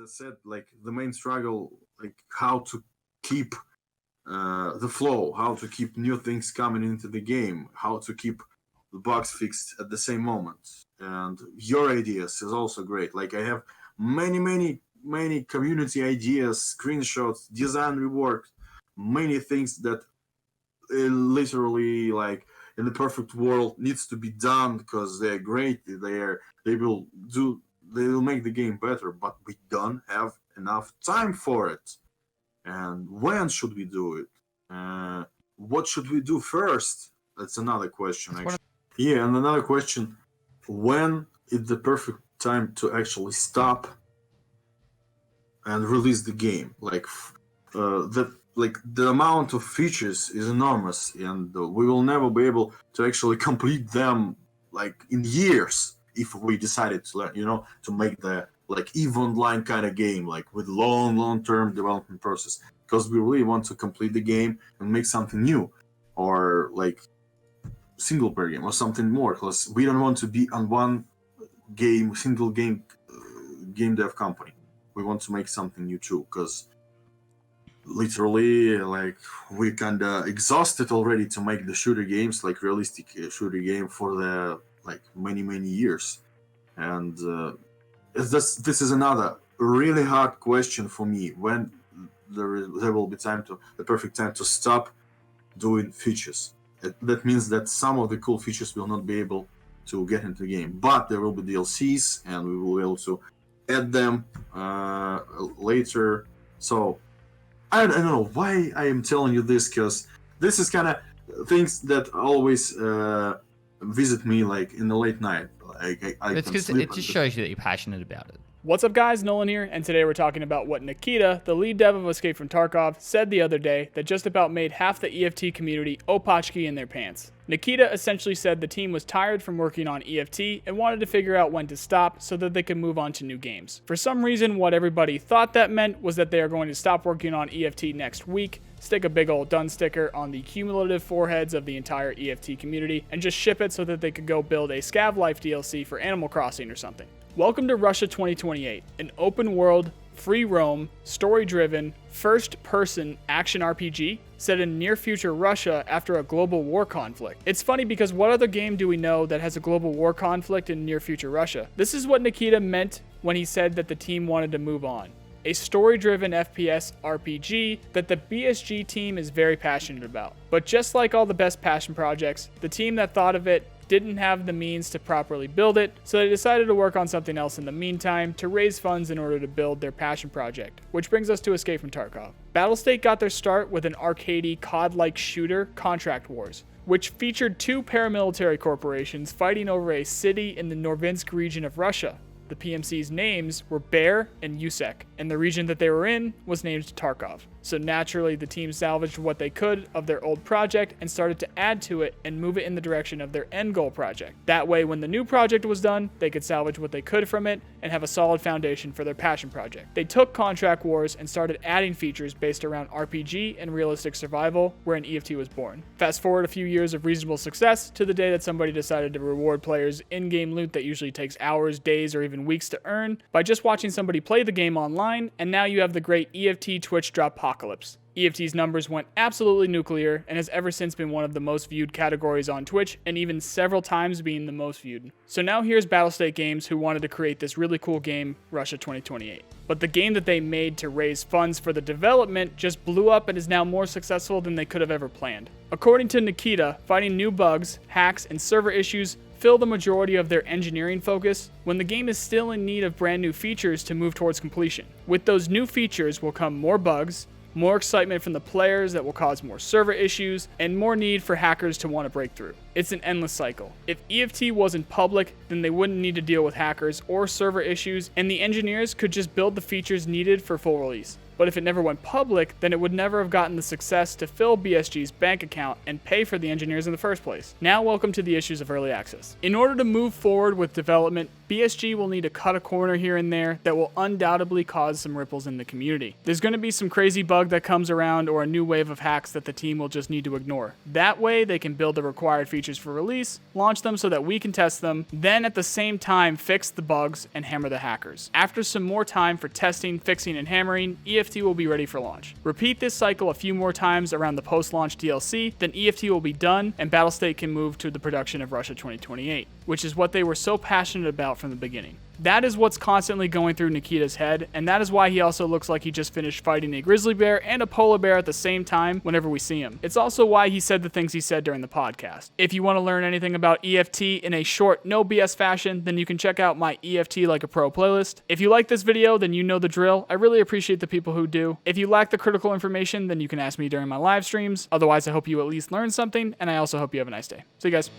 I said, like the main struggle, like how to keep the flow, how to keep new things coming into the game, how to keep the bugs fixed at the same moment. And your ideas is also great. Like I have many community ideas, screenshots, design rework, many things that literally like in the perfect world needs to be done because they're great. They will do they will make the game better, but we don't have enough time for it. And when should we do it? What should we do first? That's another question, That's one actually. Yeah, and another question: when is the perfect time to actually stop and release the game? The amount of features is enormous, and we will never be able to actually complete them like in years if we decided to learn, to make the like EVE Online kind of game, like with long term development process, because we really want to complete the game and make something new, or like single player game or something more, because we don't want to be on one single game dev company. We want to make something new too, because literally like we kind of exhausted already to make the shooter games, like realistic shooter game for the like many years. And this is another really hard question for me: when there will be the perfect time to stop doing features. That means that some of the cool features will not be able to get into the game, but there will be DLCs and we will be able to add them later. So I don't know why I am telling you this, because this is kind of things that always visit me like in the late night. Like It's because it just shows you that you're passionate about it. What's up guys, Nolan here, and today we're talking about what Nikita, the lead dev of Escape from Tarkov, said the other day that just about made half the EFT community opachki in their pants. Nikita essentially said the team was tired from working on EFT and wanted to figure out when to stop so that they could move on to new games. For some reason, what everybody thought that meant was that they are going to stop working on EFT next week, stick a big old done sticker on the cumulative foreheads of the entire EFT community, and just ship it so that they could go build a Scav Life DLC for Animal Crossing or something. Welcome to Russia 2028, an open world, free roam, story-driven, first-person action RPG set in near-future Russia after a global war conflict. It's funny because what other game do we know that has a global war conflict in near-future Russia? This is what Nikita meant when he said that the team wanted to move on. A story-driven FPS RPG that the BSG team is very passionate about. But just like all the best passion projects, the team that thought of it didn't have the means to properly build it, so they decided to work on something else in the meantime to raise funds in order to build their passion project, which brings us to Escape from Tarkov. Battlestate got their start with an arcadey, COD-like shooter, Contract Wars, which featured two paramilitary corporations fighting over a city in the Norvinsk region of Russia. The PMC's names were Bear and Yusek, and the region that they were in was named Tarkov. So naturally, the team salvaged what they could of their old project and started to add to it and move it in the direction of their end goal project. That way, when the new project was done, they could salvage what they could from it and have a solid foundation for their passion project. They took Contract Wars and started adding features based around RPG and realistic survival, wherein EFT was born. Fast forward a few years of reasonable success to the day that somebody decided to reward players in-game loot that usually takes hours, days, or even weeks to earn by just watching somebody play the game online, and now you have the great EFT Twitch Dropocalypse. EFT's numbers went absolutely nuclear and has ever since been one of the most viewed categories on Twitch, and even several times being the most viewed. So now here's Battlestate Games, who wanted to create this really cool game, Russia 2028. But the game that they made to raise funds for the development just blew up and is now more successful than they could have ever planned. According to Nikita, finding new bugs, hacks, and server issues fill the majority of their engineering focus when the game is still in need of brand new features to move towards completion. With those new features will come more bugs, more excitement from the players that will cause more server issues, and more need for hackers to want to break through. It's an endless cycle. If EFT wasn't public, then they wouldn't need to deal with hackers or server issues, and the engineers could just build the features needed for full release. But if it never went public, then it would never have gotten the success to fill BSG's bank account and pay for the engineers in the first place. Now welcome to the issues of early access. In order to move forward with development, BSG will need to cut a corner here and there that will undoubtedly cause some ripples in the community. There's going to be some crazy bug that comes around or a new wave of hacks that the team will just need to ignore. That way they can build the required features for release, launch them so that we can test them, then at the same time fix the bugs and hammer the hackers. After some more time for testing, fixing, and hammering, EFT will be ready for launch. Repeat this cycle a few more times around the post-launch DLC, then EFT will be done and Battlestate can move to the production of Russia 2028, which is what they were so passionate about from the beginning. That is what's constantly going through Nikita's head, and that is why he also looks like he just finished fighting a grizzly bear and a polar bear at the same time whenever we see him. It's also why he said the things he said during the podcast. If you want to learn anything about EFT in a short, no BS fashion, then you can check out my EFT Like a Pro playlist. If you like this video, then you know the drill. I really appreciate the people who do. If you lack the critical information, then you can ask me during my live streams. Otherwise, I hope you at least learned something, and I also hope you have a nice day. See you guys.